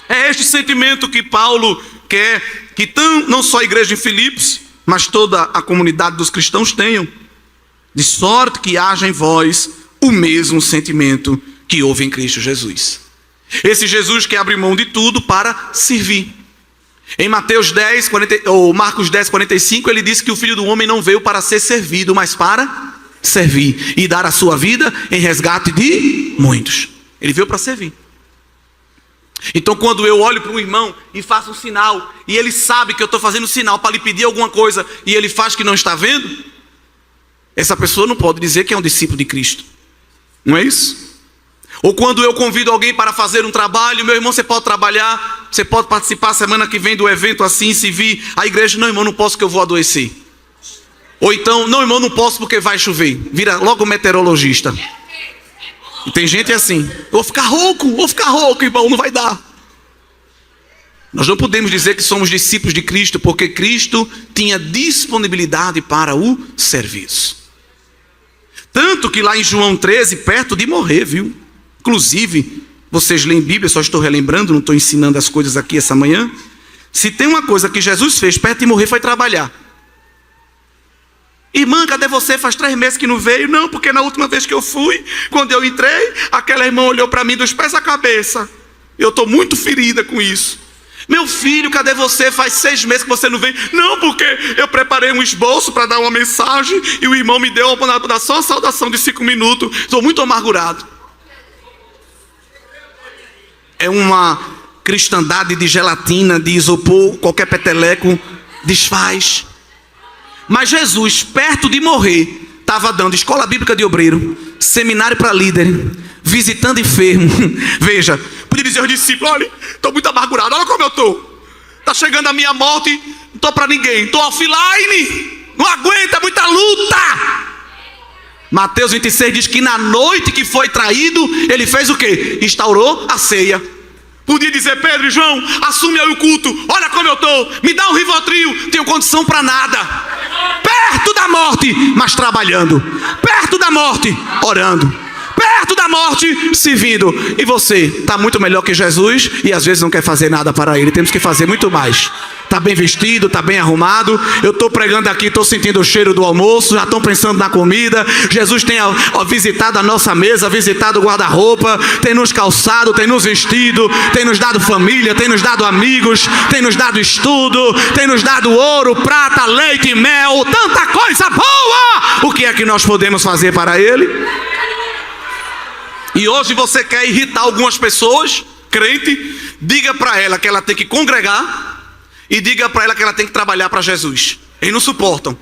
É este sentimento que Paulo quer que não só a igreja de Filipos, mas toda a comunidade dos cristãos tenham. De sorte que haja em vós o mesmo sentimento que houve em Cristo Jesus. Esse Jesus que abre mão de tudo para servir. Em Marcos 10, 45, ele diz que o Filho do Homem não veio para ser servido, mas para servir e dar a sua vida em resgate de muitos. Ele veio para servir. Então quando eu olho para um irmão e faço um sinal, e ele sabe que eu estou fazendo sinal para lhe pedir alguma coisa, e ele faz que não está vendo, essa pessoa não pode dizer que é um discípulo de Cristo. Não é isso? Ou quando eu convido alguém para fazer um trabalho, meu irmão, você pode trabalhar, você pode participar semana que vem do evento assim, se vir. A igreja, não irmão, não posso que eu vou adoecer. Ou então, não irmão, não posso porque vai chover. Vira logo meteorologista. E tem gente assim, vou ficar rouco, irmão, não vai dar. Nós não podemos dizer que somos discípulos de Cristo, porque Cristo tinha disponibilidade para o serviço. Tanto que lá em João 13, perto de morrer, viu? Inclusive, vocês leem Bíblia, só estou relembrando, não estou ensinando as coisas aqui essa manhã. Se tem uma coisa que Jesus fez perto de morrer, foi trabalhar. Irmã, cadê você? Faz 3 meses que não veio. Não, porque na última vez que eu fui, quando eu entrei, aquela irmã olhou para mim dos pés à cabeça. Eu estou muito ferida com isso. Meu filho, cadê você? Faz 6 meses que você não vem. Não, porque eu preparei um esboço para dar uma mensagem e o irmão me deu para dar só uma saudação de 5 minutos. Estou muito amargurado. É uma cristandade de gelatina, de isopor, qualquer peteleco desfaz. Mas Jesus, perto de morrer, estava dando escola bíblica de obreiro, seminário para líder, visitando enfermo. Veja, podia dizer aos discípulos, olha, estou muito amargurado, olha como eu estou. Está chegando a minha morte, não estou para ninguém, estou offline, não aguenta, muita luta. Mateus 26 diz que na noite que foi traído, ele fez o quê? Instaurou a ceia. Podia dizer, Pedro e João, assume aí o culto, olha como eu estou, me dá um Rivotril, tenho condição para nada. Perto da morte, mas trabalhando. Perto da morte, orando. Perto da morte, servindo. E você está muito melhor que Jesus e às vezes não quer fazer nada para Ele. Temos que fazer muito mais. Está bem vestido, está bem arrumado. Eu estou pregando aqui, estou sentindo o cheiro do almoço. Já estão pensando na comida. Jesus tem visitado a nossa mesa, visitado o guarda-roupa, tem nos calçado, tem nos vestido, tem nos dado família, tem nos dado amigos, tem nos dado estudo, tem nos dado ouro, prata, leite e mel, tanta coisa boa. O que é que nós podemos fazer para Ele? E hoje você quer irritar algumas pessoas, crente, diga para ela que ela tem que congregar e diga para ela que ela tem que trabalhar para Jesus. Eles não suportam.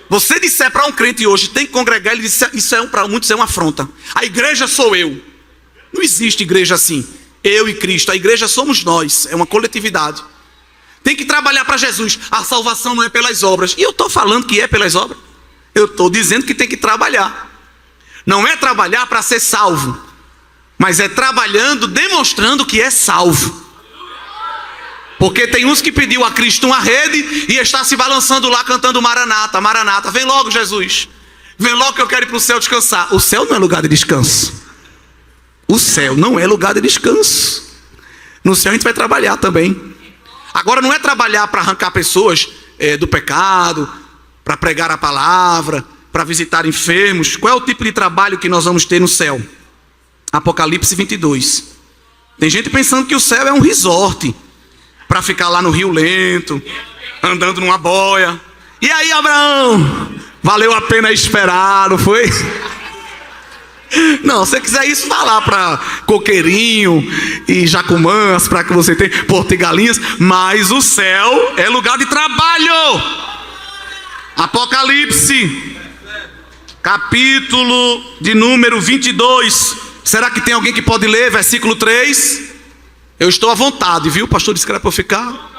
Você disser para um crente hoje, tem que congregar, ele diz, isso para muitos é uma afronta. A igreja sou eu. Não existe igreja assim. Eu e Cristo, a igreja somos nós, é uma coletividade. Tem que trabalhar para Jesus. A salvação não é pelas obras. E eu estou falando que é pelas obras. Eu estou dizendo que tem que trabalhar. Não é trabalhar para ser salvo, mas é trabalhando, demonstrando que é salvo. Porque tem uns que pediu a Cristo uma rede e está se balançando lá cantando Maranata, Maranata, vem logo Jesus, vem logo que eu quero ir para o céu descansar. O céu não é lugar de descanso. O céu não é lugar de descanso. No céu a gente vai trabalhar também. Agora não é trabalhar para arrancar pessoas do pecado, para pregar a palavra, para visitar enfermos. Qual é o tipo de trabalho que nós vamos ter no céu? Apocalipse 22. Tem gente pensando que o céu é um resort, para ficar lá no Rio Lento, andando numa boia. E aí, Abraão, valeu a pena esperar, não foi? Não, se você quiser isso, vá lá para Coqueirinho e Jacumãs, para que você tenha Porto e Galinhas. Mas o céu é lugar de trabalho. Apocalipse capítulo de número 22. Será que tem alguém que pode ler? Versículo 3. Eu estou à vontade, viu? O pastor disse que era para eu ficar.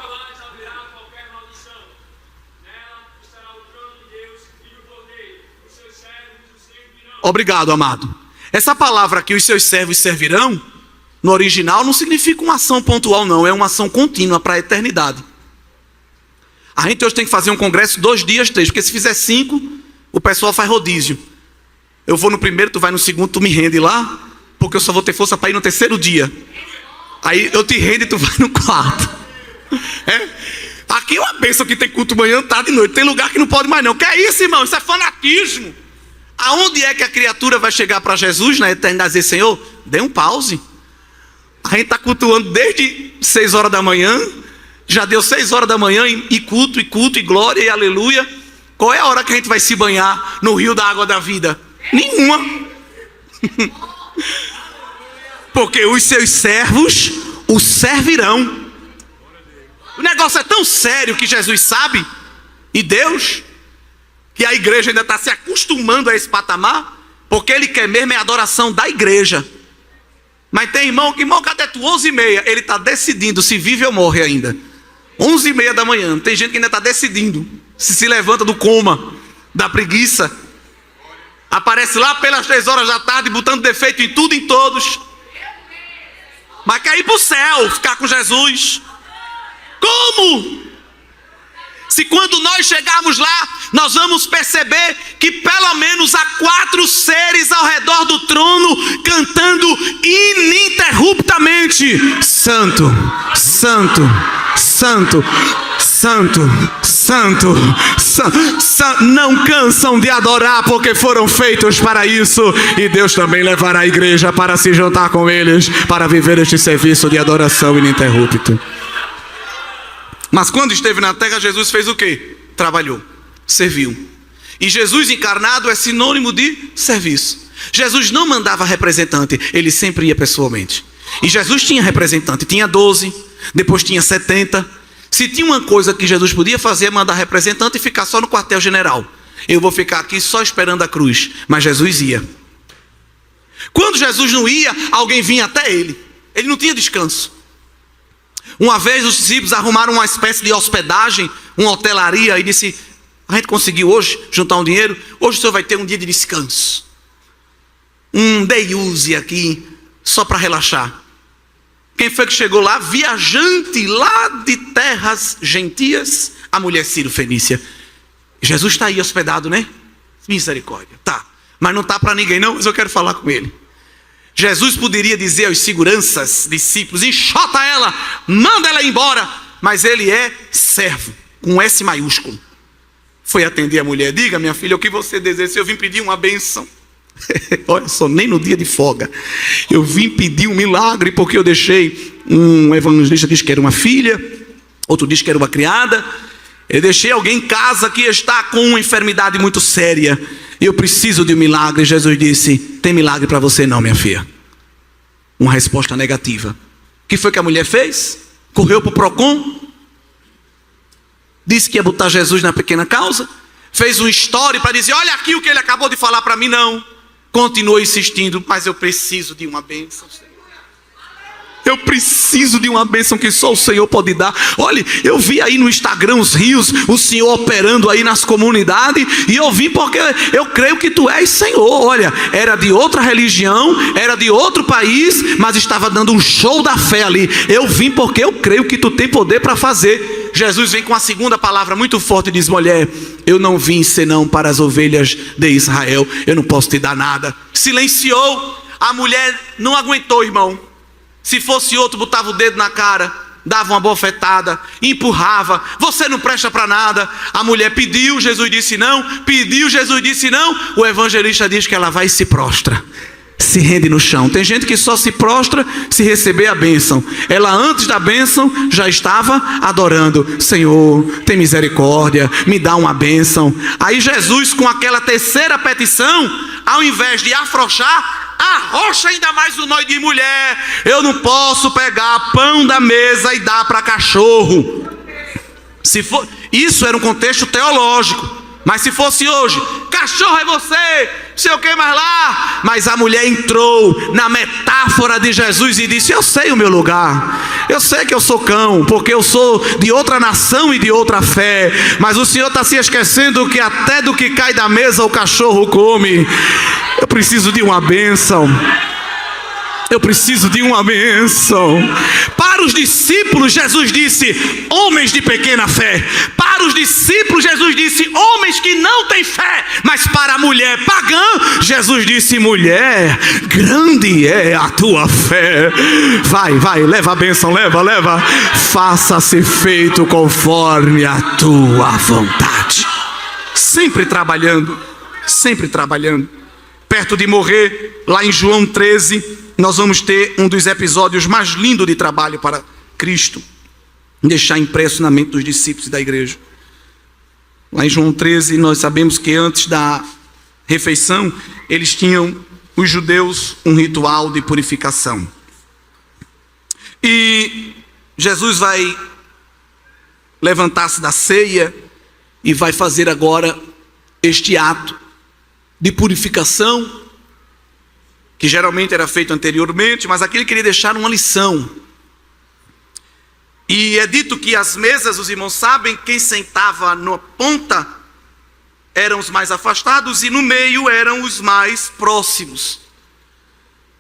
Obrigado, amado. Essa palavra aqui, os seus servos servirão, no original não significa uma ação pontual, não. É uma ação contínua para a eternidade. A gente hoje tem que fazer um congresso 2 dias, 3, porque se fizer 5, o pessoal faz rodízio. Eu vou no primeiro, tu vai no segundo, tu me rende lá, porque eu só vou ter força para ir no terceiro dia. Aí eu te rendo e tu vai no quarto. Aqui é uma bênção que tem culto manhã, tarde e noite. Tem lugar que não pode mais não. Que é isso, irmão? Isso é fanatismo. Aonde é que a criatura vai chegar para Jesus na eternidade e dizer: Senhor, dê um pause. A gente está cultuando desde 6 horas da manhã. Já deu 6 horas da manhã e culto, e glória, e aleluia. Qual é a hora que a gente vai se banhar no rio da água da vida? Nenhuma. Porque os seus servos o servirão. O negócio é tão sério que Jesus sabe, e Deus, que a igreja ainda está se acostumando a esse patamar, porque Ele quer mesmo é a adoração da igreja. Mas tem irmão, cadê tu? 11h30, ele está decidindo se vive ou morre ainda. 11h30 da manhã, tem gente que ainda está decidindo se levanta do coma, da preguiça. Aparece lá pelas 3 horas da tarde, botando defeito em tudo e em todos. Mas quer ir para o céu, ficar com Jesus. Como? Se quando nós chegarmos lá, nós vamos perceber que pelo menos há 4 seres ao redor do trono, cantando ininterruptamente: Santo, Santo, Santo, Santo, Santo, Santo. Não cansam de adorar, porque foram feitos para isso. E Deus também levará a igreja para se juntar com eles, para viver este serviço de adoração ininterrupto. Mas quando esteve na terra, Jesus fez o quê? Trabalhou, serviu. E Jesus encarnado é sinônimo de serviço. Jesus não mandava representante, ele sempre ia pessoalmente. E Jesus tinha representante, tinha 12, depois tinha 70. Se tinha uma coisa que Jesus podia fazer, é mandar representante e ficar só no quartel-general. Eu vou ficar aqui só esperando a cruz. Mas Jesus ia. Quando Jesus não ia, alguém vinha até ele. Ele não tinha descanso. Uma vez os discípulos arrumaram uma espécie de hospedagem, uma hotelaria, e disse: a gente conseguiu hoje juntar um dinheiro, hoje o senhor vai ter um dia de descanso. Um day use aqui, só para relaxar. Quem foi que chegou lá? Viajante lá de terras gentias, a mulher Ciro-fenícia. Jesus está aí hospedado, né? Misericórdia, tá. Mas não está para ninguém não, mas eu quero falar com ele. Jesus poderia dizer aos seguranças, discípulos: enxota ela, manda ela embora. Mas ele é servo, com S maiúsculo. Foi atender a mulher: diga, minha filha, o que você deseja? Eu vim pedir uma bênção. Olha só, nem no dia de folga. Eu vim pedir um milagre, porque eu deixei, um evangelista disse que era uma filha, outro disse que era uma criada. Eu deixei alguém em casa que está com uma enfermidade muito séria. Eu preciso de um milagre. Jesus disse: tem milagre para você não, minha filha. Uma resposta negativa. O que foi que a mulher fez? Correu para o Procon, disse que ia botar Jesus na pequena causa, fez um story para dizer: olha aqui o que ele acabou de falar para mim. Não, continuou insistindo: mas eu preciso de uma bênção, Senhor. Eu preciso de uma bênção que só o Senhor pode dar. Olha, eu vi aí no Instagram os rios, o Senhor operando aí nas comunidades, e eu vim porque eu creio que Tu és Senhor. Olha, era de outra religião, era de outro país, mas estava dando um show da fé ali. Eu vim porque eu creio que Tu tem poder para fazer. Jesus vem com a segunda palavra muito forte e diz: mulher, eu não vim senão para as ovelhas de Israel, eu não posso te dar nada. Silenciou. A mulher não aguentou, irmão. Se fosse outro, botava o dedo na cara, dava uma bofetada, empurrava: você não presta para nada. A mulher pediu, Jesus disse não. Pediu, Jesus disse não. O evangelista diz que ela vai e se prostra, se rende no chão. Tem gente que só se prostra se receber a bênção. Ela antes da bênção já estava adorando: Senhor, tem misericórdia, me dá uma bênção. Aí Jesus, com aquela terceira petição, ao invés de afrouxar, arrocha ainda mais o nó e diz: mulher, eu não posso pegar pão da mesa e dar para cachorro. Se for, isso era um contexto teológico. Mas se fosse hoje: cachorro é você, sei o que mais lá. Mas a mulher entrou na metáfora de Jesus e disse: eu sei o meu lugar, eu sei que eu sou cão, porque eu sou de outra nação e de outra fé. Mas o Senhor está se esquecendo que até do que cai da mesa o cachorro come. Eu preciso de uma bênção. Eu preciso de uma bênção. Para Para os discípulos, Jesus disse: homens de pequena fé. Para os discípulos, Jesus disse: homens que não têm fé. Mas para a mulher pagã, Jesus disse: mulher, grande é a tua fé. Vai, leva a bênção, leva. Faça-se feito conforme a tua vontade. Sempre trabalhando. Perto de morrer, lá em João 13, nós vamos ter um dos episódios mais lindos de trabalho para Cristo, deixar impresso na mente dos discípulos e da igreja. Lá em João 13, nós sabemos que antes da refeição, eles tinham, os judeus, um ritual de purificação. E Jesus vai levantar-se da ceia e vai fazer agora este ato de purificação, que geralmente era feito anteriormente, mas aqui ele queria deixar uma lição. E é dito que as mesas, os irmãos sabem, quem sentava na ponta eram os mais afastados e no meio eram os mais próximos.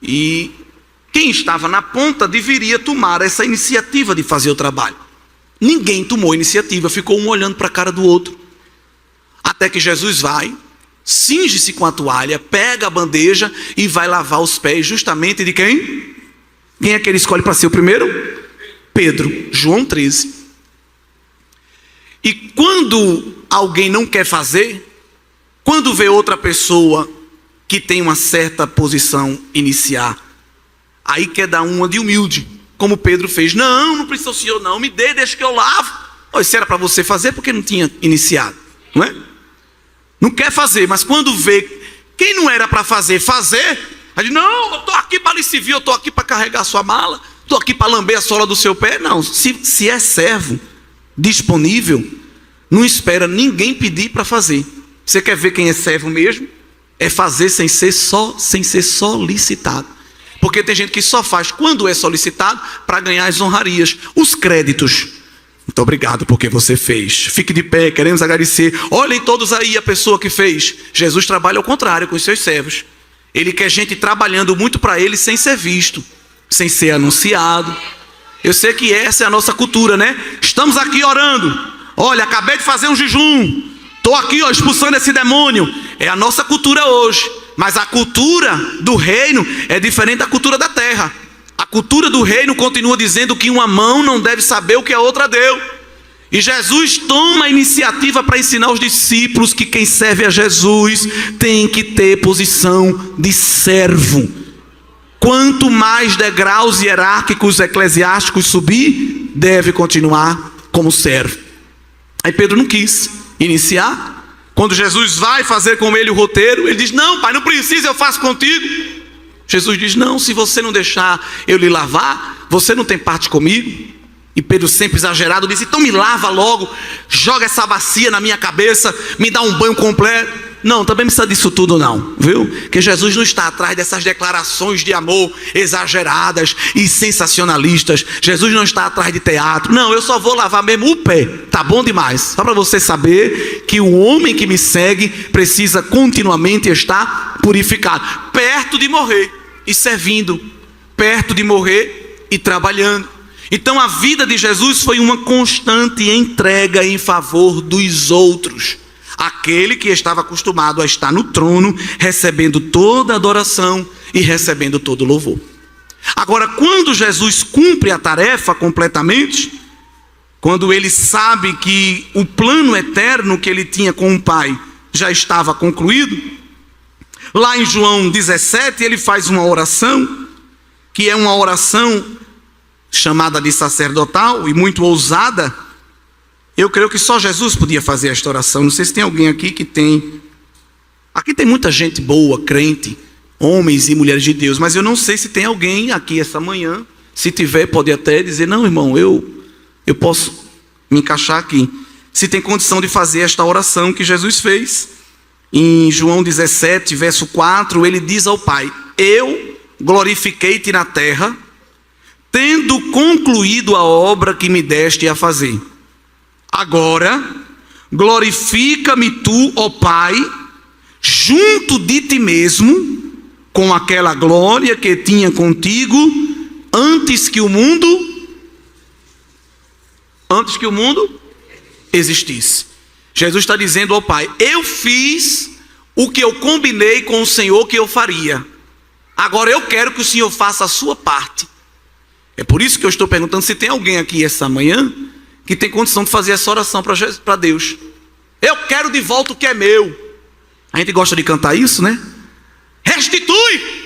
E quem estava na ponta deveria tomar essa iniciativa de fazer o trabalho. Ninguém tomou iniciativa, ficou um olhando para a cara do outro. Até que Jesus vai, cinge-se com a toalha, pega a bandeja e vai lavar os pés justamente de quem? Quem é que ele escolhe para ser o primeiro? Pedro, João 13. E quando alguém não quer fazer, quando vê outra pessoa que tem uma certa posição iniciar, aí quer dar uma de humilde, como Pedro fez. Não precisa o senhor não, me deixa que eu lavo. Olha, se era para você fazer, porque não tinha iniciado, não é? Não quer fazer, mas quando vê quem não era para fazer, aí diz: não, eu estou aqui para lhe servir, eu estou aqui para carregar a sua mala, estou aqui para lamber a sola do seu pé. Não, se é servo disponível, não espera ninguém pedir para fazer. Você quer ver quem é servo mesmo? É fazer sem ser solicitado. Porque tem gente que só faz quando é solicitado para ganhar as honrarias, os créditos. Muito obrigado porque você fez. Fique de pé, queremos agradecer. Olhem todos aí a pessoa que fez. Jesus trabalha ao contrário com os seus servos. Ele quer gente trabalhando muito para ele sem ser visto, sem ser anunciado. Eu sei que essa é a nossa cultura, né? Estamos aqui orando. Olha, acabei de fazer um jejum. Estou aqui expulsando esse demônio. É a nossa cultura hoje. Mas a cultura do reino é diferente da cultura da terra. A cultura do reino continua dizendo que uma mão não deve saber o que a outra deu. E Jesus toma a iniciativa para ensinar os discípulos que quem serve a Jesus tem que ter posição de servo. Quanto mais degraus hierárquicos eclesiásticos subir, deve continuar como servo. Aí Pedro não quis iniciar. Quando Jesus vai fazer com ele o roteiro, ele diz: não, pai, não precisa, eu faço contigo. Jesus diz: não, se você não deixar eu lhe lavar, você não tem parte comigo. E Pedro, sempre exagerado, disse: então me lava logo, joga essa bacia na minha cabeça, me dá um banho completo. Não, também não precisa disso tudo não, viu? Porque Jesus não está atrás dessas declarações de amor exageradas e sensacionalistas. Jesus não está atrás de teatro. Não, eu só vou lavar mesmo o pé, tá bom demais. Só para você saber que o homem que me segue precisa continuamente estar purificado, perto de morrer e servindo, perto de morrer e trabalhando. Então a vida de Jesus foi uma constante entrega em favor dos outros. Aquele que estava acostumado a estar no trono, recebendo toda a adoração e recebendo todo o louvor. Agora, quando Jesus cumpre a tarefa completamente, quando ele sabe que o plano eterno que ele tinha com o Pai já estava concluído, lá em João 17 ele faz uma oração, que é uma oração chamada de sacerdotal e muito ousada. Eu creio que só Jesus podia fazer esta oração. Não sei se tem alguém aqui que tem. Aqui tem muita gente boa, crente, homens e mulheres de Deus, mas eu não sei se tem alguém aqui essa manhã. Se tiver, pode até dizer: não, irmão, eu posso me encaixar aqui. Se tem condição de fazer esta oração que Jesus fez. Em João 17, verso 4, ele diz ao Pai: eu glorifiquei-te na terra, tendo concluído a obra que me deste a fazer. Agora, glorifica-me tu, ó Pai, junto de ti mesmo, com aquela glória que tinha contigo antes que o mundo antes que o mundo existisse. Jesus está dizendo ao Pai: eu fiz o que eu combinei com o Senhor que eu faria. Agora eu quero que o Senhor faça a sua parte. É por isso que eu estou perguntando se tem alguém aqui essa manhã que tem condição de fazer essa oração para Deus. Eu quero de volta o que é meu. A gente gosta de cantar isso, né? Restitui!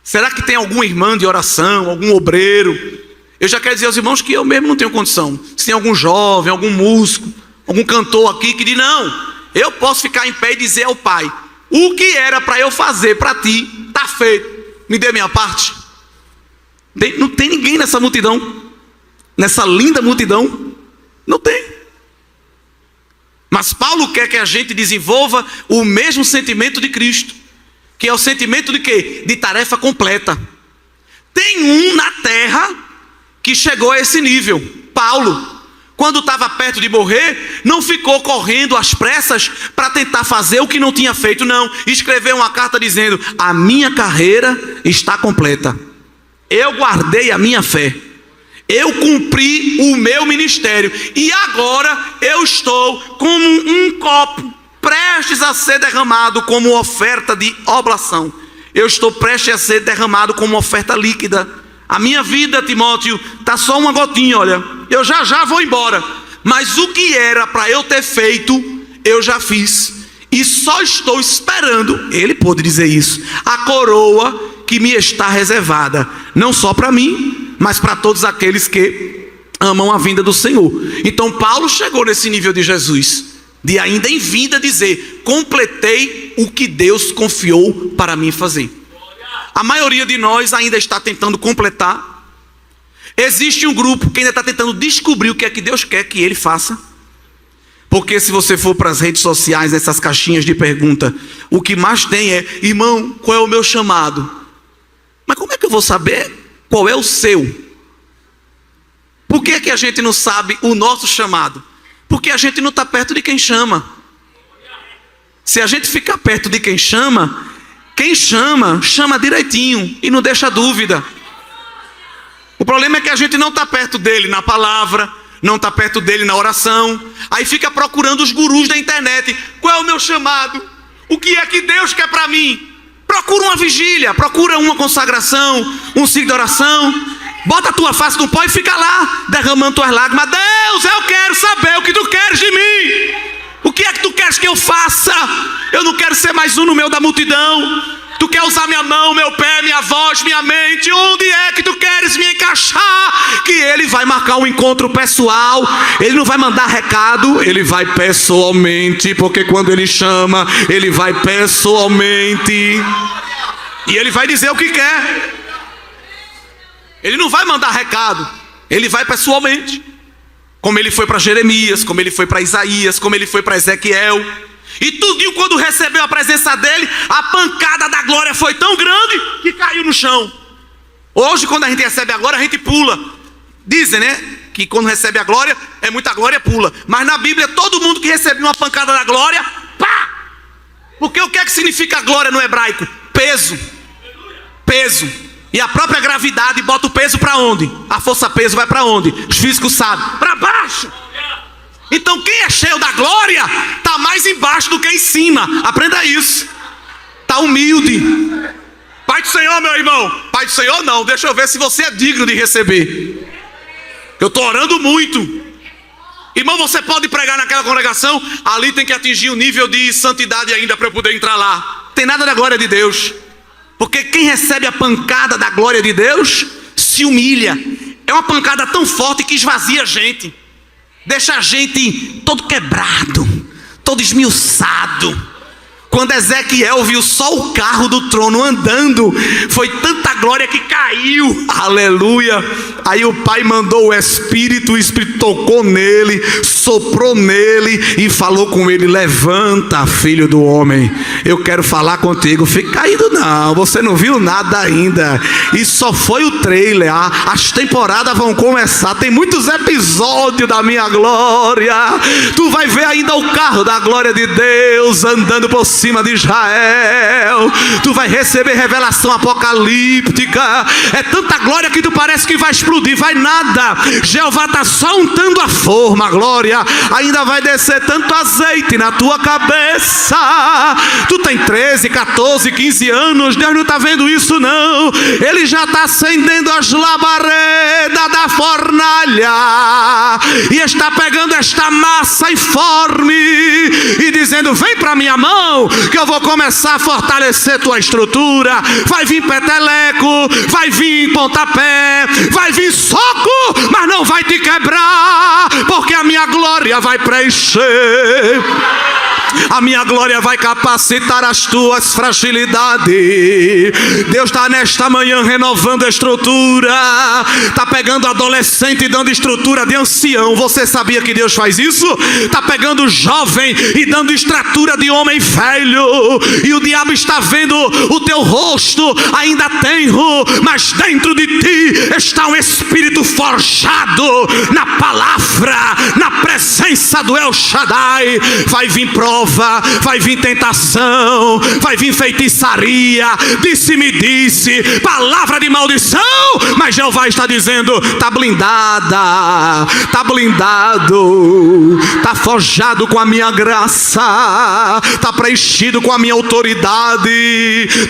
Será que tem alguma irmã de oração, algum obreiro? Eu já quero dizer aos irmãos que eu mesmo não tenho condição. Se tem algum jovem, algum músico, algum cantor aqui que diz: não, eu posso ficar em pé e dizer ao Pai: o que era para eu fazer para ti, está feito, me dê minha parte. Não tem ninguém nessa multidão, nessa linda multidão, não tem. Mas Paulo quer que a gente desenvolva o mesmo sentimento de Cristo, que é o sentimento de quê? De tarefa completa. Tem um na terra que chegou a esse nível. Paulo, quando estava perto de morrer, não ficou correndo às pressas para tentar fazer o que não tinha feito, não. Escreveu uma carta dizendo: a minha carreira está completa, eu guardei a minha fé, eu cumpri o meu ministério, e agora eu estou como um copo prestes a ser derramado como oferta de oblação. Eu estou prestes a ser derramado como oferta líquida. A minha vida, Timóteo, está só uma gotinha, olha. Eu já vou embora. Mas o que era para eu ter feito, eu já fiz. E só estou esperando, ele pôde dizer isso, a coroa que me está reservada. Não só para mim, mas para todos aqueles que amam a vinda do Senhor. Então Paulo chegou nesse nível de Jesus, de ainda em vida dizer: completei o que Deus confiou para mim fazer. A maioria de nós ainda está tentando completar. Existe um grupo que ainda está tentando descobrir o que é que Deus quer que ele faça. Porque se você for para as redes sociais, nessas caixinhas de pergunta, o que mais tem é: irmão, qual é o meu chamado? Mas como é que eu vou saber qual é o seu? Por que é que a gente não sabe o nosso chamado? Porque a gente não está perto de quem chama. Se a gente ficar perto de quem chama chama direitinho e não deixa dúvida. O problema é que a gente não está perto dele na palavra, não está perto dele na oração. Aí fica procurando os gurus da internet. Qual é o meu chamado? O que é que Deus quer para mim? Procura uma vigília, procura uma consagração, um ciclo de oração. Bota a tua face no pó e fica lá derramando tuas lágrimas. Deus, eu quero saber o que tu queres de mim. O que é que tu queres que eu faça? Eu não quero ser mais um no meio da multidão. Tu quer usar minha mão, meu pé, minha voz, minha mente? Onde é que tu queres me encaixar? Que ele vai marcar um encontro pessoal. Ele não vai mandar recado, ele vai pessoalmente. Porque quando ele chama, ele vai pessoalmente. E ele vai dizer o que quer. Ele não vai mandar recado, ele vai pessoalmente. Como ele foi para Jeremias, como ele foi para Isaías, como ele foi para Ezequiel. E tudinho, quando recebeu a presença dele, a pancada da glória foi tão grande que caiu no chão. Hoje, quando a gente recebe a glória, a gente pula. Dizem, né, que quando recebe a glória, é muita glória, pula. Mas na Bíblia, todo mundo que recebeu uma pancada da glória, pá! Porque o que é que significa a glória no hebraico? Peso. Peso. E a própria gravidade bota o peso para onde? A força-peso vai para onde? Os físicos sabem. Para baixo. Então quem é cheio da glória está mais embaixo do que em cima. Aprenda isso. Está humilde. Pai do Senhor, meu irmão. Pai do Senhor não. Deixa eu ver se você é digno de receber. Eu estou orando muito. Irmão, você pode pregar naquela congregação? Ali tem que atingir o nível de santidade ainda para eu poder entrar lá. Não tem nada da glória de Deus. Porque quem recebe a pancada da glória de Deus se humilha. É uma pancada tão forte que esvazia a gente. Deixa a gente todo quebrado, todo esmiuçado. Quando Ezequiel viu só o carro do trono andando, foi tanta glória que caiu. Aleluia. Aí o pai mandou o Espírito tocou nele, soprou nele e falou com ele: levanta, filho do homem, eu quero falar contigo. Fica caído não, você não viu nada ainda. E só foi o trailer. As temporadas vão começar, tem muitos episódios da minha glória. Tu vai ver ainda o carro da glória de Deus andando por cima cima de Israel. Tu vai receber revelação apocalíptica. É tanta glória que tu parece que vai explodir, vai nada. Jeová está só untando a forma, a glória. Ainda vai descer tanto azeite na tua cabeça. Tu tem 13, 14, 15 anos, Deus não está vendo isso não. Ele já está acendendo as labaredas da fornalha e está pegando esta massa informe e dizendo: vem para minha mão que eu vou começar a fortalecer tua estrutura. Vai vir peteleco, vai vir pontapé, vai vir soco, mas não vai te quebrar, porque a minha glória vai preencher. A minha glória vai capacitar as tuas fragilidades. Deus está nesta manhã renovando a estrutura. Está pegando adolescente e dando estrutura de ancião. Você sabia que Deus faz isso? Está pegando jovem e dando estrutura de homem velho. E o diabo está vendo o teu rosto ainda tenro, mas dentro de ti está um espírito forjado na palavra, na presença do El Shaddai. Vai vir prova, vai vir tentação, vai vir feitiçaria, disse-me disse, palavra de maldição, mas Jeová está dizendo: está blindada, está blindado, está forjado com a minha graça, está preenchido com a minha autoridade.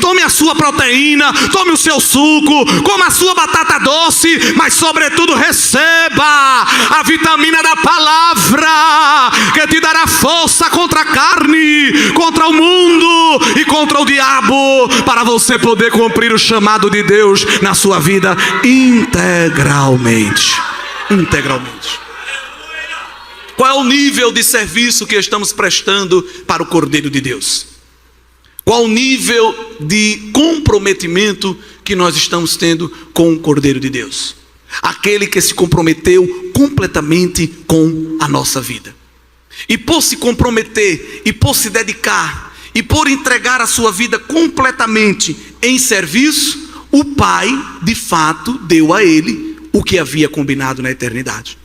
Tome a sua proteína, tome o seu suco, coma a sua batata doce, mas sobretudo receba a vitamina da palavra, que te dará força contra a carne, contra o mundo e contra o diabo, para você poder cumprir o chamado de Deus na sua vida integralmente. Qual é o nível de serviço que estamos prestando para o Cordeiro de Deus? Qual o nível de comprometimento que nós estamos tendo com o Cordeiro de Deus? Aquele que se comprometeu completamente com a nossa vida. E por se comprometer, e por se dedicar, e por entregar a sua vida completamente em serviço, o Pai, de fato, deu a ele o que havia combinado na eternidade.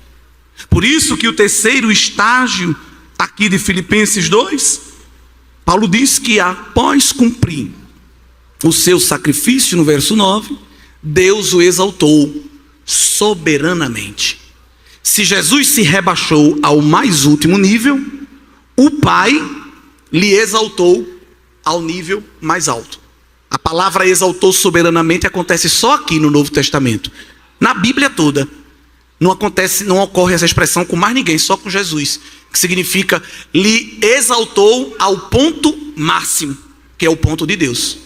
Por isso que o terceiro estágio aqui de Filipenses 2, Paulo diz que após cumprir o seu sacrifício, no verso 9, Deus o exaltou soberanamente. Se Jesus se rebaixou ao mais último nível, o Pai lhe exaltou ao nível mais alto. A palavra exaltou soberanamente acontece só aqui no Novo Testamento. Na Bíblia toda não ocorre essa expressão com mais ninguém, só com Jesus, que significa lhe exaltou ao ponto máximo, que é o ponto de Deus.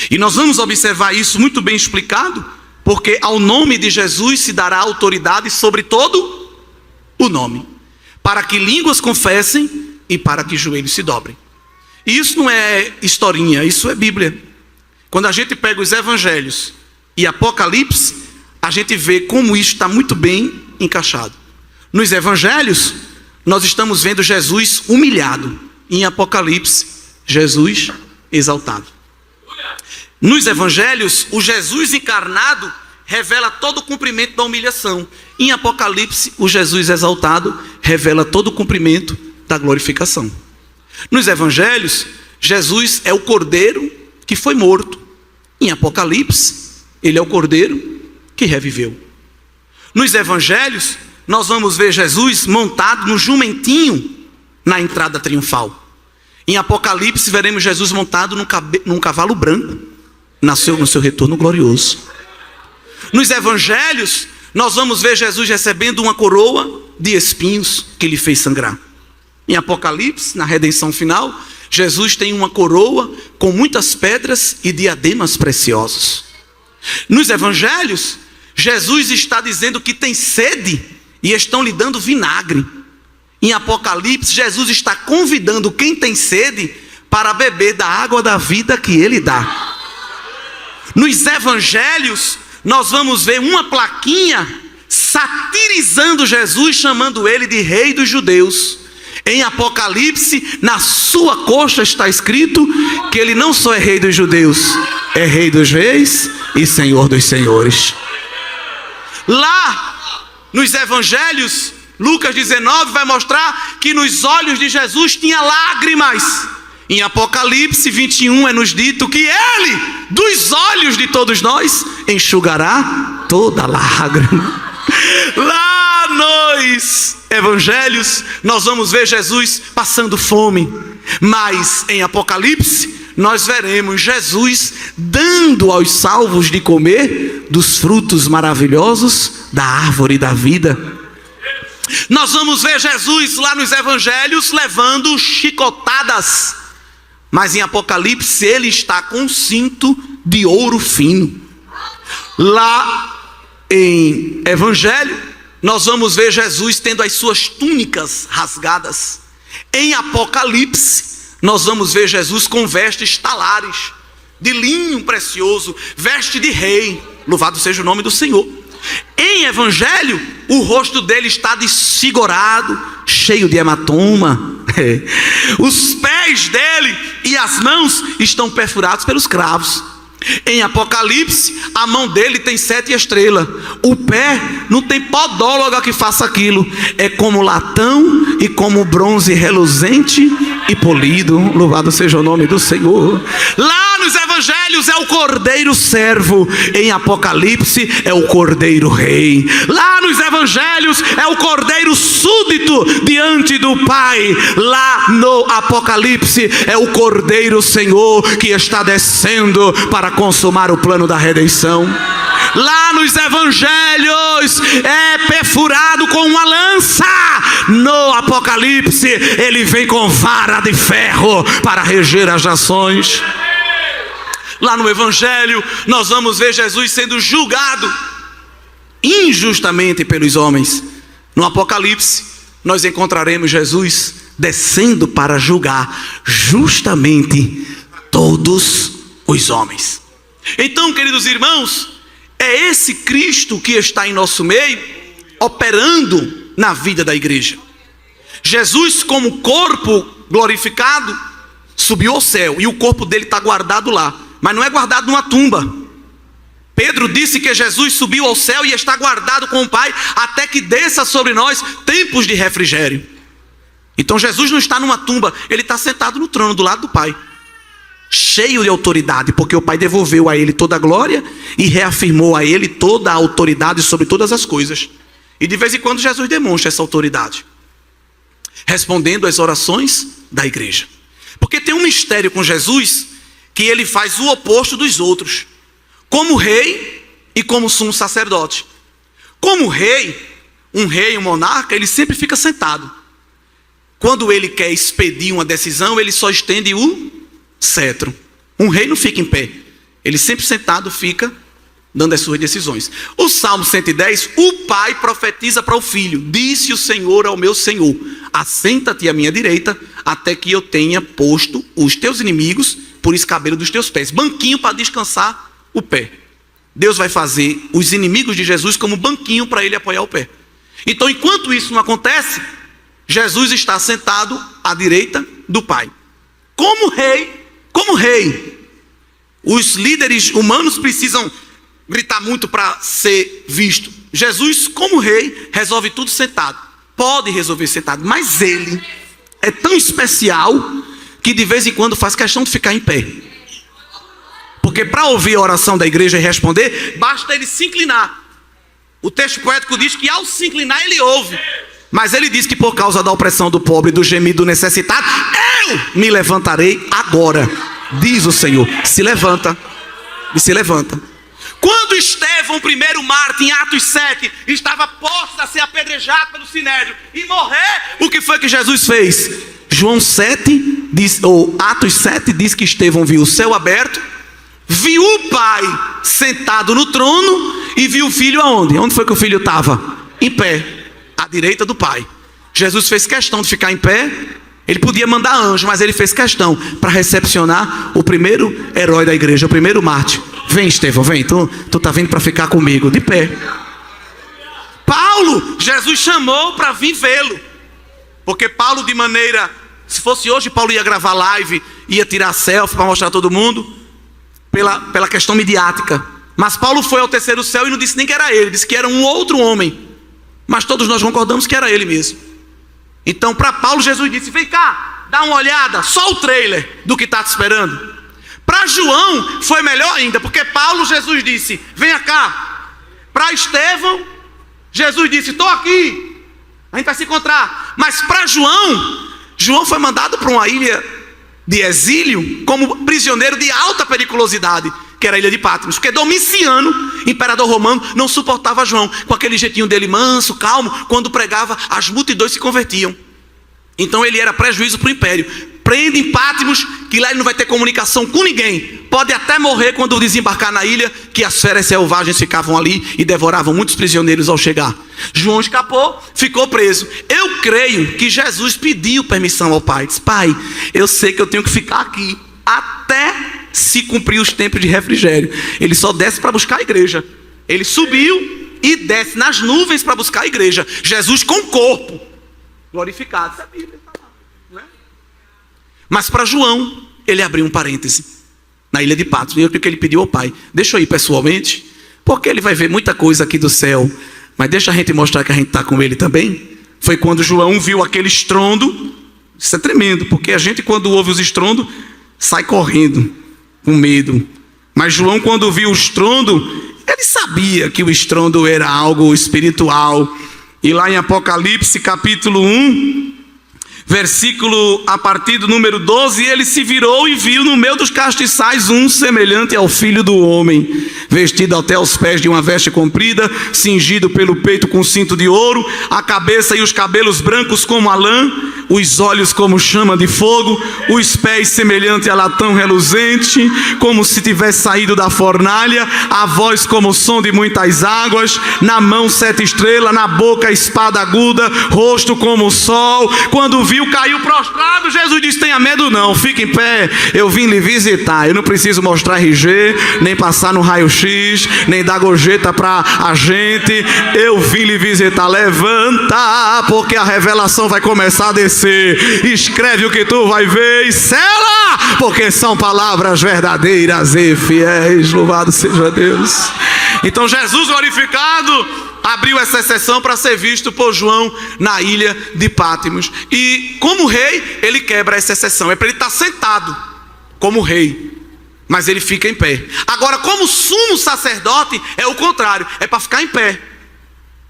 E nós vamos observar isso muito bem explicado, porque ao nome de Jesus se dará autoridade sobre todo o nome, para que línguas confessem e para que joelhos se dobrem. E isso não é historinha, isso é Bíblia. Quando a gente pega os evangelhos e Apocalipse, a gente vê como isso está muito bem encaixado. Nos evangelhos, nós estamos vendo Jesus humilhado. Em Apocalipse, Jesus exaltado. Nos evangelhos, o Jesus encarnado revela todo o cumprimento da humilhação. Em Apocalipse, o Jesus exaltado revela todo o cumprimento da glorificação. Nos evangelhos, Jesus é o cordeiro que foi morto. Em Apocalipse, ele é o cordeiro que reviveu. Nos evangelhos, nós vamos ver Jesus montado no jumentinho na entrada triunfal. Em Apocalipse, veremos Jesus montado num cavalo branco, no seu retorno glorioso. Nos evangelhos, nós vamos ver Jesus recebendo uma coroa de espinhos que lhe fez sangrar. Em Apocalipse, na redenção final, Jesus tem uma coroa com muitas pedras e diademas preciosos. Nos evangelhos, Jesus está dizendo que tem sede e estão lhe dando vinagre. Em Apocalipse, Jesus está convidando quem tem sede para beber da água da vida que ele dá. Nos evangelhos, nós vamos ver uma plaquinha satirizando Jesus, chamando ele de Rei dos Judeus. Em Apocalipse, na sua coxa está escrito que ele não só é Rei dos Judeus, é Rei dos Reis e Senhor dos Senhores. Lá, nos evangelhos, Lucas 19 vai mostrar que nos olhos de Jesus tinha lágrimas. Em Apocalipse 21 é nos dito que Ele, dos olhos de todos nós, enxugará toda lágrima. Lá nos evangelhos nós vamos ver Jesus passando fome, mas em Apocalipse nós veremos Jesus dando aos salvos de comer dos frutos maravilhosos da árvore da vida. Nós vamos ver Jesus lá nos evangelhos levando chicotadas, mas em Apocalipse ele está com um cinto de ouro fino. Lá em evangelho nós vamos ver Jesus tendo as suas túnicas rasgadas. Em Apocalipse nós vamos ver Jesus com vestes talares, de linho precioso, veste de rei, louvado seja o nome do Senhor. Em evangelho, o rosto dele está desfigurado, cheio de hematoma. Os pés dele e as mãos estão perfurados pelos cravos. Em Apocalipse, a mão dele tem 7 estrelas. O pé não tem podóloga que faça aquilo. É como latão e como bronze reluzente e polido. Louvado seja o nome do Senhor. Lá nos evangelhos é o cordeiro servo. Em Apocalipse é o cordeiro rei. Lá nos evangelhos é o cordeiro súdito diante do Pai. Lá no Apocalipse é o cordeiro Senhor que está descendo para consumar o plano da redenção. Lá nos evangelhos é perfurado com uma lança. No Apocalipse ele vem com vara de ferro para reger as nações. Lá no evangelho nós vamos ver Jesus sendo julgado injustamente pelos homens. No Apocalipse nós encontraremos Jesus descendo para julgar justamente todos os homens. Então, queridos irmãos, é esse Cristo que está em nosso meio, operando na vida da igreja. Jesus, como corpo glorificado, subiu ao céu e o corpo dele está guardado lá, mas não é guardado numa tumba. Pedro disse que Jesus subiu ao céu e está guardado com o Pai até que desça sobre nós tempos de refrigério. Então Jesus não está numa tumba, ele está sentado no trono do lado do Pai, cheio de autoridade, porque o Pai devolveu a ele toda a glória e reafirmou a ele toda a autoridade sobre todas as coisas. E de vez em quando Jesus demonstra essa autoridade, respondendo às orações da igreja. Porque tem um mistério com Jesus, que ele faz o oposto dos outros, como rei e como sumo sacerdote. Como rei, um monarca, ele sempre fica sentado. Quando ele quer expedir uma decisão, ele só estende o cetro. Um rei não fica em pé, ele sempre sentado fica dando as suas decisões. O Salmo 110, o pai profetiza para o filho: disse o Senhor ao meu Senhor, assenta-te à minha direita, até que eu tenha posto os teus inimigos por escabelo dos teus pés. Banquinho para descansar o pé. Deus vai fazer os inimigos de Jesus como banquinho para ele apoiar o pé. Então, enquanto isso não acontece, Jesus está sentado à direita do Pai. Como rei, os líderes humanos precisam gritar muito para ser visto. Jesus, como rei, resolve tudo sentado. Pode resolver sentado, mas ele é tão especial que de vez em quando faz questão de ficar em pé. Porque para ouvir a oração da igreja e responder, basta ele se inclinar. O texto poético diz que ao se inclinar ele ouve. Mas ele diz que por causa da opressão do pobre, do gemido do necessitado, eu me levantarei agora, diz o Senhor. Se levanta, e se levanta. Quando Estevão, primeiro mártir, em Atos 7, estava posto a ser apedrejado pelo sinédrio e morrer, o que foi que Jesus fez? João 7, ou Atos 7, diz que Estevão viu o céu aberto, viu o Pai sentado no trono e viu o Filho aonde? Onde foi que o Filho estava? Em pé, à direita do Pai. Jesus fez questão de ficar em pé. Ele podia mandar anjo, mas ele fez questão para recepcionar o primeiro herói da igreja, o primeiro mártir. Vem, Estevão, vem, tu tá vindo para ficar comigo, de pé. Paulo, Jesus chamou para vir vê-lo, porque Paulo, de maneira, se fosse hoje, Paulo ia gravar live, ia tirar selfie para mostrar a todo mundo, pela questão midiática. Mas Paulo foi ao terceiro céu e não disse nem que era ele, disse que era um outro homem. Mas todos nós concordamos que era ele mesmo. Então para Paulo, Jesus disse: vem cá, dar uma olhada, só o trailer do que está te esperando. Para João foi melhor ainda, porque Paulo, Jesus disse, venha cá. Para Estevão, Jesus disse, estou aqui, a gente vai se encontrar. Mas para João foi mandado para uma ilha de exílio como prisioneiro de alta periculosidade, que era a ilha de Patmos, porque Domiciano, imperador romano, não suportava João, com aquele jeitinho dele manso, calmo, quando pregava, as multidões se convertiam. Então ele era prejuízo para o império. Prende em Patmos, que lá ele não vai ter comunicação com ninguém. Pode até morrer quando desembarcar na ilha, que as feras selvagens ficavam ali e devoravam muitos prisioneiros ao chegar. João escapou, ficou preso. Eu creio que Jesus pediu permissão ao Pai. Disse, Pai, eu sei que eu tenho que ficar aqui até se cumprir os tempos de refrigério. Ele só desce para buscar a igreja. Ele subiu e desce nas nuvens para buscar a igreja. Jesus com o corpo glorificado. Isso é a Bíblia, não é? Mas para João, ele abriu um parêntese na ilha de Patmos. E eu creio que ele pediu ao Pai, deixa eu ir pessoalmente, porque ele vai ver muita coisa aqui do céu, mas deixa a gente mostrar que a gente está com ele também. Foi quando João viu aquele estrondo. Isso é tremendo, porque a gente quando ouve os estrondos, sai correndo, com medo. Mas João quando viu o estrondo, ele sabia que o estrondo era algo espiritual. E lá em Apocalipse capítulo 1, versículo a partir do número 12, ele se virou e viu no meio dos castiçais um semelhante ao Filho do Homem, vestido até os pés de uma veste comprida, cingido pelo peito com cinto de ouro, a cabeça e os cabelos brancos como a lã, os olhos como chama de fogo, os pés semelhante a latão reluzente, como se tivesse saído da fornalha, a voz como o som de muitas águas, na mão 7 estrelas, na boca espada aguda, rosto como o sol. Quando viu, caiu prostrado. Jesus disse, tenha medo não, fique em pé, eu vim lhe visitar. Eu não preciso mostrar RG, nem passar no raio-x, nem dar gorjeta para a gente. Eu vim lhe visitar. Levanta, porque a revelação vai começar a descer. Escreve o que tu vai ver e sela, porque são palavras verdadeiras e fiéis. Louvado seja Deus. Então Jesus glorificado abriu essa exceção para ser visto por João na ilha de Patmos. E como rei, ele quebra essa exceção. É para ele estar sentado como rei, mas ele fica em pé. Agora, como sumo sacerdote, é o contrário, é para ficar em pé.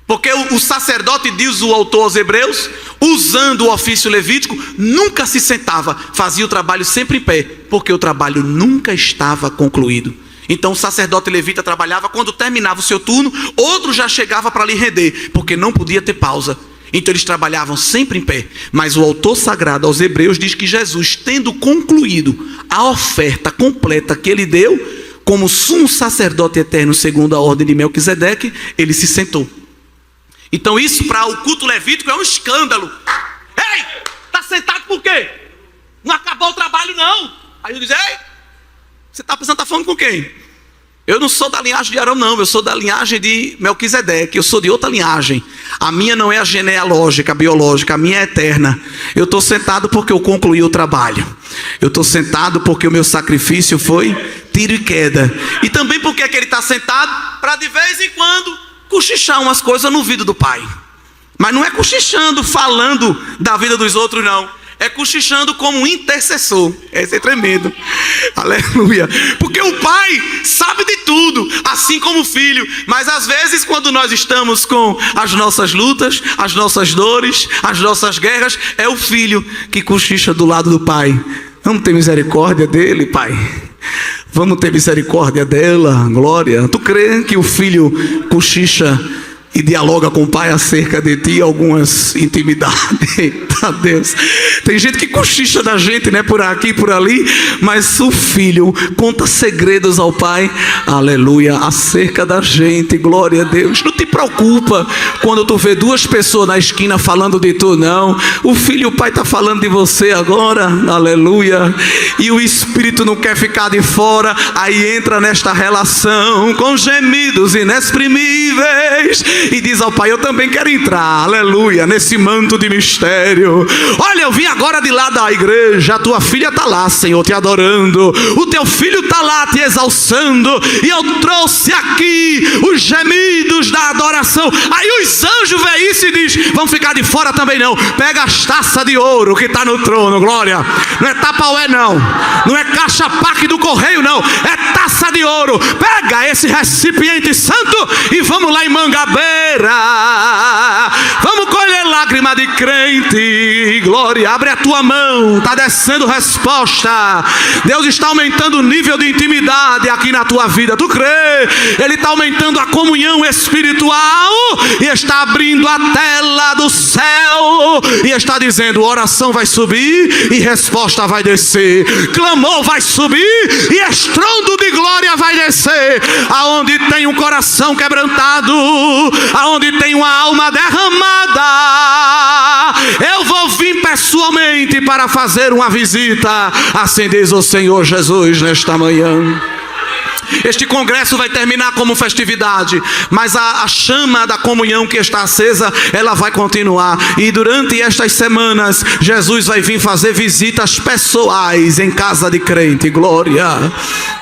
Porque o sacerdote, diz o autor aos Hebreus, usando o ofício levítico, nunca se sentava, fazia o trabalho sempre em pé, porque o trabalho nunca estava concluído. Então o sacerdote levita trabalhava, quando terminava o seu turno, outro já chegava para lhe render, porque não podia ter pausa. Então eles trabalhavam sempre em pé. Mas o autor sagrado aos Hebreus diz que Jesus, tendo concluído a oferta completa que ele deu, como sumo sacerdote eterno segundo a ordem de Melquisedeque, ele se sentou. Então isso para o culto levítico é um escândalo. Ei, está sentado por quê? Não acabou o trabalho não. Aí eu diz, ei, você está pensando, está falando com quem? Eu não sou da linhagem de Arão não, eu sou da linhagem de Melquisedeque, eu sou de outra linhagem. A minha não é a genealógica, a biológica, a minha é eterna. Eu estou sentado porque eu concluí o trabalho. Eu estou sentado porque o meu sacrifício foi tiro e queda. E também porque é que ele está sentado para de vez em quando cochichar umas coisas no ouvido do Pai. Mas não é cochichando, falando da vida dos outros não. É cochichando como um intercessor. Esse é tremendo. Aleluia. Porque o Pai sabe de tudo, assim como o Filho. Mas às vezes quando nós estamos com as nossas lutas, as nossas dores, as nossas guerras, é o Filho que cochicha do lado do Pai. Vamos ter misericórdia dele, Pai. Vamos ter misericórdia dela, glória. Tu crê que o Filho cochicha e dialoga com o Pai acerca de ti, algumas intimidades? Eita Deus. Tem gente que cochicha da gente, né, por aqui e por ali, mas o Filho conta segredos ao Pai, aleluia, acerca da gente, glória a Deus. Não te preocupa quando tu vê duas pessoas na esquina falando de tu, não. O Filho e o Pai está falando de você agora, aleluia. E o Espírito não quer ficar de fora, aí entra nesta relação com gemidos inexprimíveis e diz ao Pai, eu também quero entrar, aleluia, nesse manto de mistério. Olha, eu vim agora de lá da igreja, a tua filha está lá, Senhor, te adorando, o teu filho está lá te exalçando, e eu trouxe aqui os gemidos da da adoração. Aí os anjos veem isso e dizem: vamos ficar de fora também não. Pega as taças de ouro que está no trono, glória. Não é tapaué não, não é caixa paque do correio não, é taça de ouro. Pega esse recipiente santo e vamos lá em Mangabeira. Vamos colher lágrima de crente, glória. Abre a tua mão, está descendo resposta. Deus está aumentando o nível de intimidade aqui na tua vida. Tu crê? Ele está aumentando a comunhão espiritual e está abrindo a tela do céu e está dizendo: oração vai subir e resposta vai descer, clamor vai subir e estrondo de glória vai descer. Aonde tem um coração quebrantado, aonde tem uma alma derramada, eu vou vir pessoalmente para fazer uma visita, assim diz o Senhor Jesus nesta manhã. Este congresso vai terminar como festividade, mas a chama da comunhão que está acesa, ela vai continuar. E durante estas semanas, Jesus vai vir fazer visitas pessoais em casa de crente, glória.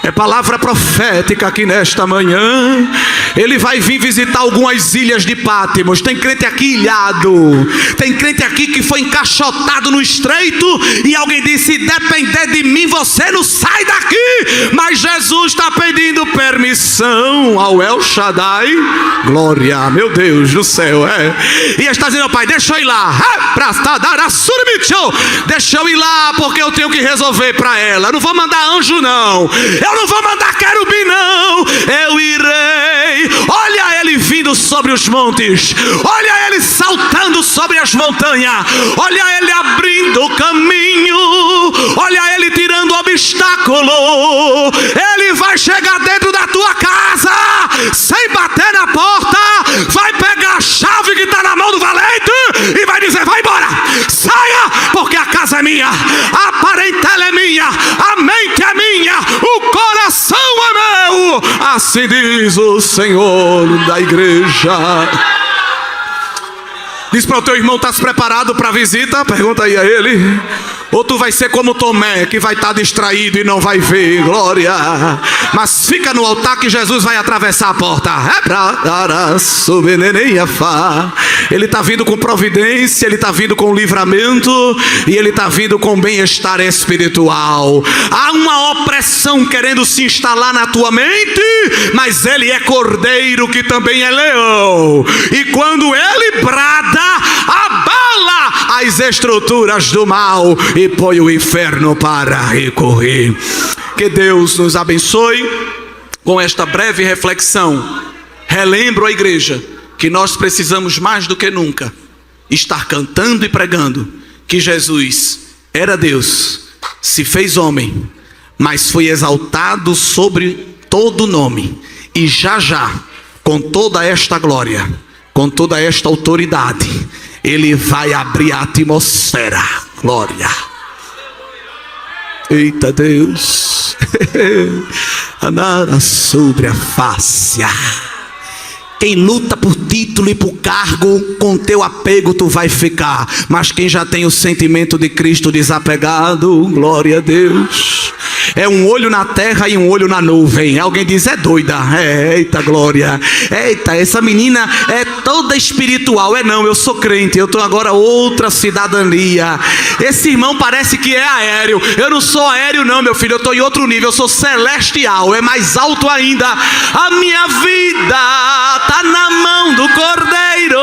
É palavra profética aqui nesta manhã. Ele vai vir visitar algumas ilhas de Pátimos. Tem crente aqui ilhado, tem crente aqui que foi encaixotado no estreito e alguém disse: depender de mim você não sai daqui. Mas Jesus está pedindo permissão ao El Shaddai, glória, meu Deus do céu, e está dizendo: pai, deixa eu ir lá, deixa eu ir lá, porque eu tenho que resolver para ela. Eu não vou mandar anjo não, eu não vou mandar querubim não, eu irei. Olha ele vindo sobre os montes, olha ele saltando sobre as montanhas, olha ele abrindo o caminho, olha ele tirando o obstáculo. Ele vai chegar dentro da tua casa sem bater na porta, vai pegar a chave que está na mão do valente e vai dizer: vai embora, saia, porque a casa é minha, a parentela é minha, a mente é minha, o coração é meu. Assim diz o Senhor da igreja. Diz para o teu irmão: estás preparado para a visita? Pergunta aí a ele. Ou tu vai ser como Tomé, que vai estar distraído e não vai ver, glória. Mas fica no altar que Jesus vai atravessar a porta. Ele está vindo com providência, ele está vindo com livramento e ele está vindo com bem-estar espiritual. Há uma opressão querendo se instalar na tua mente, mas ele é cordeiro que também é leão. E quando ele brada, abala as estruturas do mal e põe o inferno para recorrer. Que Deus nos abençoe. Com esta breve reflexão, relembro à igreja que nós precisamos mais do que nunca estar cantando e pregando que Jesus era Deus, se fez homem, mas foi exaltado sobre todo nome, e já já, com toda esta glória, com toda esta autoridade, ele vai abrir a atmosfera, glória. Eita Deus, andar sobre a face. Quem luta por título e por cargo, com teu apego tu vai ficar. Mas quem já tem o sentimento de Cristo desapegado, glória a Deus, é um olho na terra e um olho na nuvem. Alguém diz: é doida. Eita glória, eita, essa menina é toda espiritual. Não, eu sou crente, eu estou agora outra cidadania. Esse irmão parece que é aéreo. Eu não sou aéreo não, meu filho, eu estou em outro nível, eu sou celestial, é mais alto ainda. A minha vida está na mão do Cordeiro.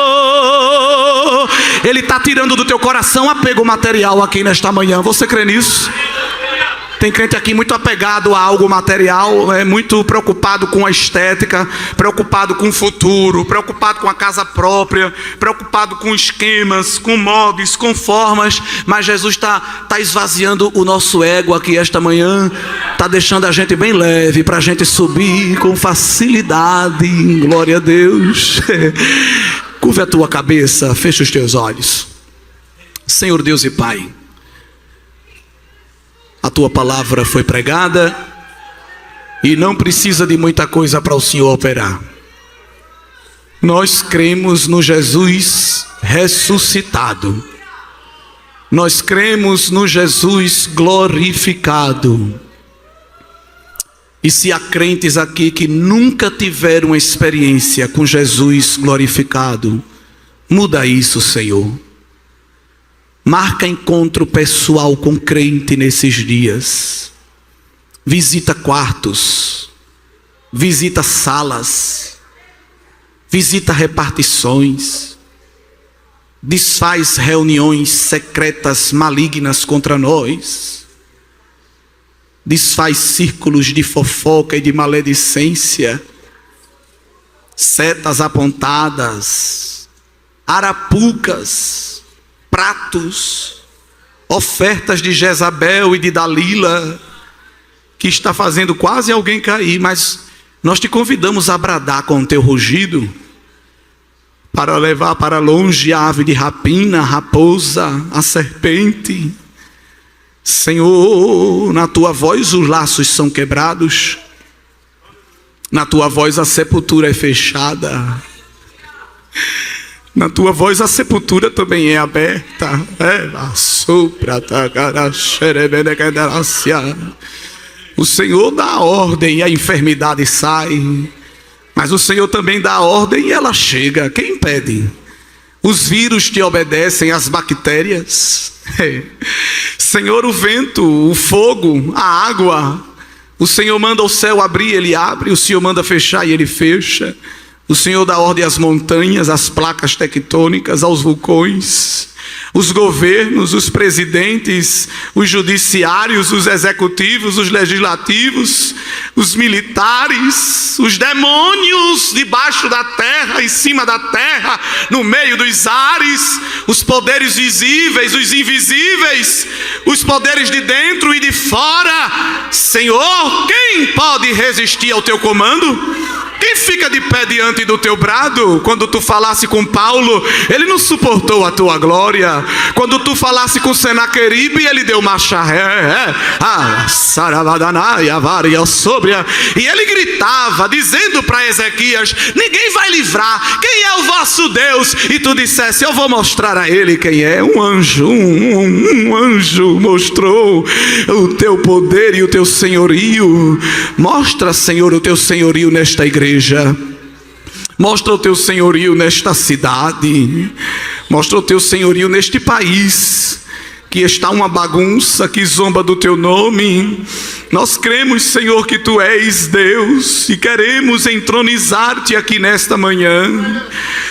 Ele está tirando do teu coração apego material aqui nesta manhã. Você crê nisso? Tem crente aqui muito apegado a algo material, muito preocupado com a estética, preocupado com o futuro, preocupado com a casa própria, preocupado com esquemas, com modos, com formas. Mas Jesus está esvaziando o nosso ego aqui esta manhã, está deixando a gente bem leve para a gente subir com facilidade. Glória a Deus. Curva a tua cabeça, fecha os teus olhos. Senhor Deus e Pai, a tua palavra foi pregada e não precisa de muita coisa para o Senhor operar. Nós cremos no Jesus ressuscitado. Nós cremos no Jesus glorificado. E se há crentes aqui que nunca tiveram uma experiência com Jesus glorificado, muda isso, Senhor. Marca encontro pessoal com crente nesses dias. Visita quartos, visita salas, visita repartições, desfaz reuniões secretas malignas contra nós. Desfaz círculos de fofoca e de maledicência, setas apontadas, arapucas, pratos, ofertas de Jezabel e de Dalila, que está fazendo quase alguém cair, mas nós te convidamos a bradar com o teu rugido, para levar para longe a ave de rapina, a raposa, a serpente. Senhor, na tua voz os laços são quebrados, na tua voz a sepultura é fechada, na tua voz a sepultura também é aberta. O Senhor dá a ordem e a enfermidade sai, mas o Senhor também dá a ordem e ela chega. Quem impede? Os vírus te obedecem, as bactérias. Senhor, o vento, o fogo, a água. O Senhor manda o céu abrir, Ele abre. O Senhor manda fechar e Ele fecha. O Senhor dá ordem às montanhas, às placas tectônicas, aos vulcões. Os governos, os presidentes, os judiciários, os executivos, os legislativos, os militares, os demônios debaixo da terra, em cima da terra, no meio dos ares, os poderes visíveis, os invisíveis, os poderes de dentro e de fora. Senhor, quem pode resistir ao teu comando? Quem fica de pé diante do teu brado? Quando tu falasse com Paulo, ele não suportou a tua glória. Quando tu falasse com Senaqueribe, ele deu marcha ré. E ele gritava, dizendo para Ezequias: ninguém vai livrar. Quem é o vosso Deus? E tu dissesse: eu vou mostrar a ele quem é. Um anjo, um anjo mostrou o teu poder e o teu senhorio. Mostra, Senhor, o teu senhorio nesta igreja. Mostra o teu senhorio nesta cidade. Mostra o teu senhorio neste país, que está uma bagunça, que zomba do teu nome. Nós cremos, Senhor, que tu és Deus e queremos entronizar-te aqui nesta manhã.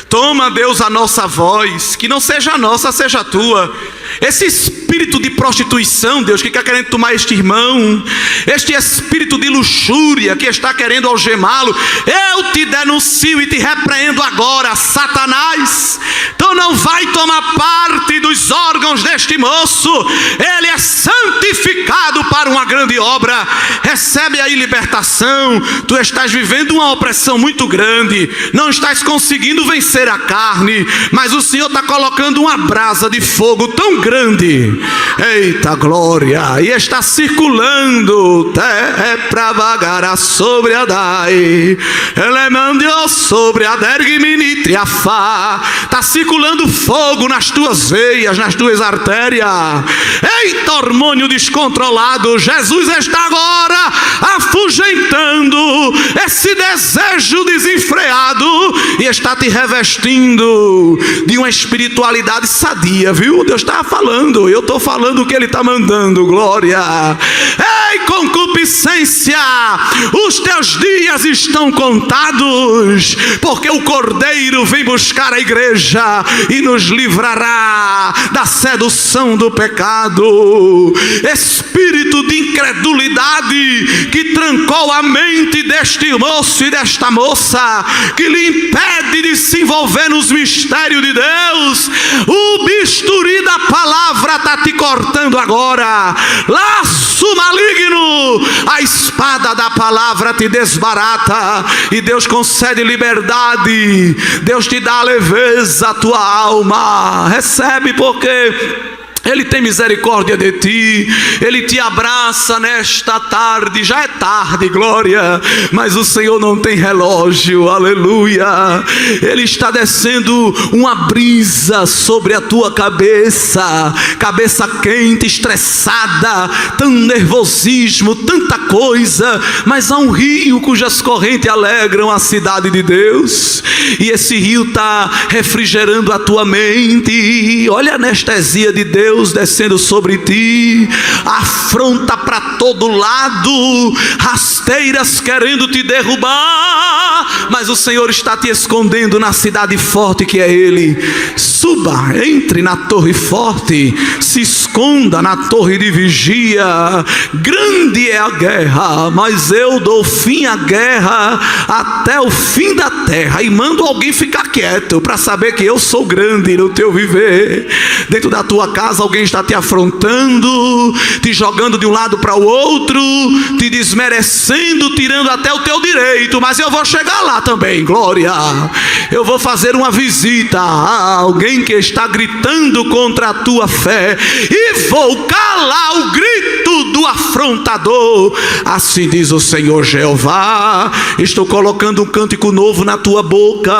Toma, Deus, a nossa voz, que não seja a nossa, seja a tua. Esse espírito de prostituição, Deus, que está querendo tomar este irmão, este espírito de luxúria que está querendo algemá-lo, eu te denuncio e te repreendo agora, Satanás. Tu não vai tomar parte dos órgãos deste moço. Ele é santificado para uma grande obra. Recebe aí libertação. Tu estás vivendo uma opressão muito grande, não estás conseguindo vencer a carne, mas o Senhor está colocando uma brasa de fogo tão grande, eita glória, e está circulando para vagar sobre a dai, ele mandou sobre a dergiminitriafá. Está circulando fogo nas tuas veias, nas tuas artérias. Eita, hormônio descontrolado, Jesus está agora afugentando esse desejo desenfreado e está te revestindo de uma espiritualidade sadia, viu? Deus está falando, eu estou falando o que Ele está mandando, glória. Ei, concupiscência, os teus dias estão contados, porque o Cordeiro vem buscar a igreja e nos livrará da sedução do pecado. Espírito de incredulidade que trancou a mente deste moço e desta moça, que lhe impede de se envolver nos mistérios de Deus, o bisturi da palavra está te cortando agora. Laço maligno, a espada da palavra te desbarata e Deus concede liberdade. Deus te dá a leveza à tua alma. Recebe, porque Ele tem misericórdia de ti, Ele te abraça nesta tarde. Já é tarde, glória, mas o Senhor não tem relógio, aleluia. Ele está descendo uma brisa sobre a tua cabeça, cabeça quente, estressada, tão nervosismo, tanta coisa, mas há um rio cujas correntes alegram a cidade de Deus, e esse rio está refrigerando a tua mente. Olha a anestesia de Deus descendo sobre ti, afronta para todo lado, rasteiras querendo te derrubar, mas o Senhor está te escondendo na cidade forte que é Ele. Suba, entre na torre forte, se esconda na torre de vigia. Grande é a guerra, mas eu dou fim à guerra até o fim da terra, e mando alguém ficar quieto para saber que eu sou grande no teu viver. Dentro da tua casa alguém está te afrontando, te jogando de um lado para o outro, te desmerecendo, tirando até o teu direito, mas eu vou chegar lá também, glória. Eu vou fazer uma visita a alguém que está gritando contra a tua fé, e vou calar o grito do afrontador. Assim diz o Senhor Jeová: estou colocando um cântico novo na tua boca,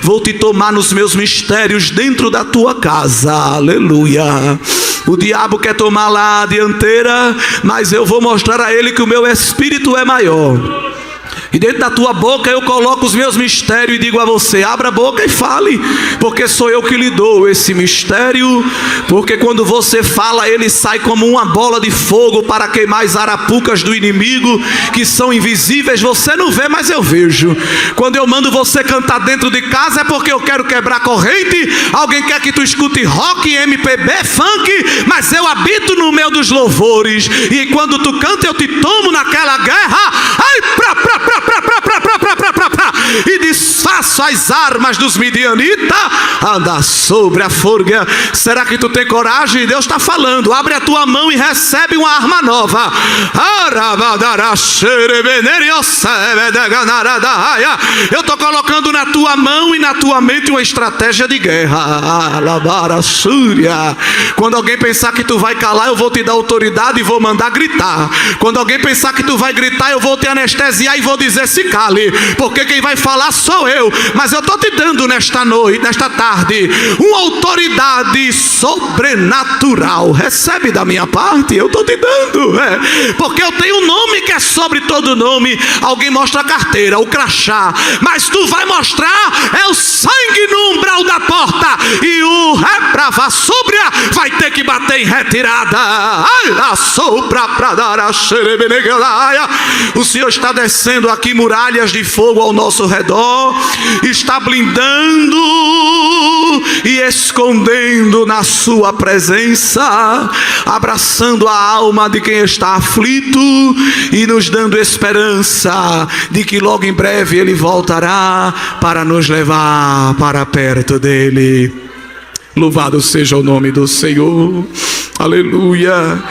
vou te tomar nos meus mistérios dentro da tua casa, aleluia. O diabo quer tomar lá a dianteira, mas eu vou mostrar a ele que o meu espírito é maior. E dentro da tua boca eu coloco os meus mistérios e digo a você: abra a boca e fale, porque sou eu que lhe dou esse mistério. Porque quando você fala, ele sai como uma bola de fogo para queimar as arapucas do inimigo, que são invisíveis, você não vê, mas eu vejo. Quando eu mando você cantar dentro de casa, é porque eu quero quebrar corrente. Alguém quer que tu escute rock, MPB, funk, mas eu habito no meio dos louvores, e quando tu canta eu te tomo naquela guerra, e desfaço as armas dos midianitas. Anda sobre a forga. Será que tu tem coragem? Deus está falando: abre a tua mão e recebe uma arma nova. Eu estou colocando na tua mão e na tua mente uma estratégia de guerra. Quando alguém pensar que tu vai calar, eu vou te dar autoridade e vou mandar gritar. Quando alguém pensar que tu vai gritar, eu vou te anestesiar e vou dizer: se cale, porque quem vai falar sou eu. Mas eu estou te dando nesta noite, nesta tarde, uma autoridade sobrenatural. Recebe da minha parte, eu estou te dando, porque eu tenho um nome que é sobre todo nome. Alguém mostra a carteira, o crachá, mas tu vai mostrar é o sangue no umbral da porta, e o reprava súbria vai ter que bater em retirada. O Senhor está descendo aqui muralhas de fogo ao nosso redor, está blindando e escondendo na sua presença, abraçando a alma de quem está aflito e nos dando esperança de que logo em breve Ele voltará para nos levar para perto dEle. Louvado seja o nome do Senhor, aleluia.